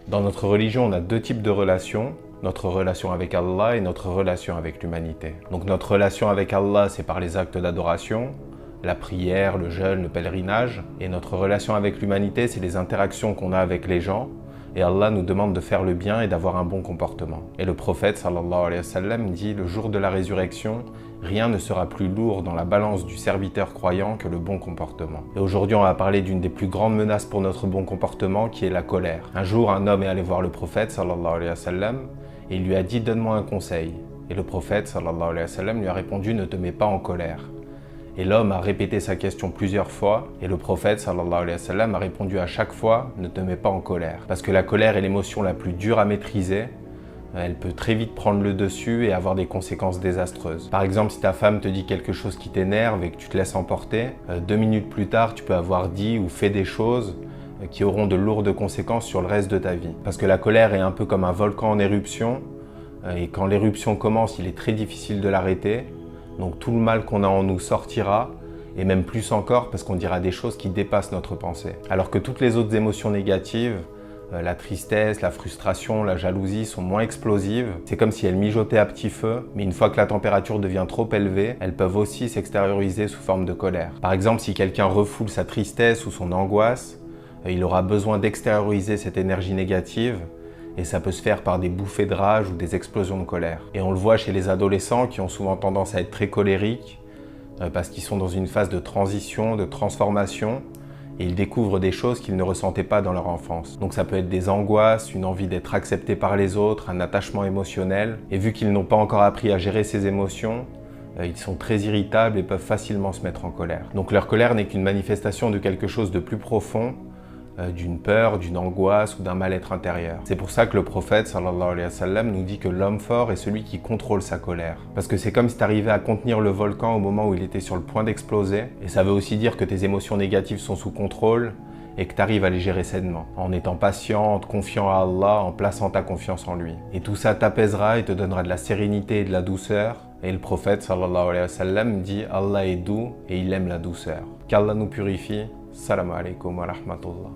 Dans notre religion, on a deux types de relations. Notre relation avec Allah et notre relation avec l'humanité. Donc notre relation avec Allah, c'est par les actes d'adoration, la prière, le jeûne, le pèlerinage. Et notre relation avec l'humanité, c'est les interactions qu'on a avec les gens. Et Allah nous demande de faire le bien et d'avoir un bon comportement. Et le prophète, sallallahu alayhi wa sallam, dit « Le jour de la résurrection, rien ne sera plus lourd dans la balance du serviteur croyant que le bon comportement. » Et aujourd'hui, on va parler d'une des plus grandes menaces pour notre bon comportement, qui est la colère. Un jour, un homme est allé voir le prophète, sallallahu alayhi wa sallam, et il lui a dit « Donne-moi un conseil ». Et le prophète, sallallahu alayhi wa sallam, lui a répondu « Ne te mets pas en colère ». Et l'homme a répété sa question plusieurs fois, et le prophète, sallallahu alayhi wa sallam, a répondu à chaque fois « Ne te mets pas en colère ». Parce que la colère est l'émotion la plus dure à maîtriser. Elle peut très vite prendre le dessus et avoir des conséquences désastreuses. Par exemple, si ta femme te dit quelque chose qui t'énerve et que tu te laisses emporter, 2 minutes plus tard, tu peux avoir dit ou fait des choses qui auront de lourdes conséquences sur le reste de ta vie. Parce que la colère est un peu comme un volcan en éruption, et quand l'éruption commence, il est très difficile de l'arrêter. Donc tout le mal qu'on a en nous sortira, et même plus encore parce qu'on dira des choses qui dépassent notre pensée. Alors que toutes les autres émotions négatives, la tristesse, la frustration, la jalousie sont moins explosives. C'est comme si elles mijotaient à petit feu, mais une fois que la température devient trop élevée, elles peuvent aussi s'extérioriser sous forme de colère. Par exemple, si quelqu'un refoule sa tristesse ou son angoisse, il aura besoin d'extérioriser cette énergie négative, et ça peut se faire par des bouffées de rage ou des explosions de colère. Et on le voit chez les adolescents qui ont souvent tendance à être très colériques parce qu'ils sont dans une phase de transition, de transformation, et ils découvrent des choses qu'ils ne ressentaient pas dans leur enfance. Donc ça peut être des angoisses, une envie d'être accepté par les autres, un attachement émotionnel. Et vu qu'ils n'ont pas encore appris à gérer ces émotions, ils sont très irritables et peuvent facilement se mettre en colère. Donc leur colère n'est qu'une manifestation de quelque chose de plus profond, d'une peur, d'une angoisse ou d'un mal-être intérieur. C'est pour ça que le prophète sallallahu alayhi wa sallam nous dit que l'homme fort est celui qui contrôle sa colère. Parce que c'est comme si tu arrivais à contenir le volcan au moment où il était sur le point d'exploser. Et ça veut aussi dire que tes émotions négatives sont sous contrôle et que tu arrives à les gérer sainement, en étant patient, en te confiant à Allah, en plaçant ta confiance en lui. Et tout ça t'apaisera et te donnera de la sérénité et de la douceur. Et le prophète sallallahu alayhi wa sallam dit « Allah est doux et il aime la douceur ». Qu'Allah nous purifie. Salam alaikum wa rahmatullah.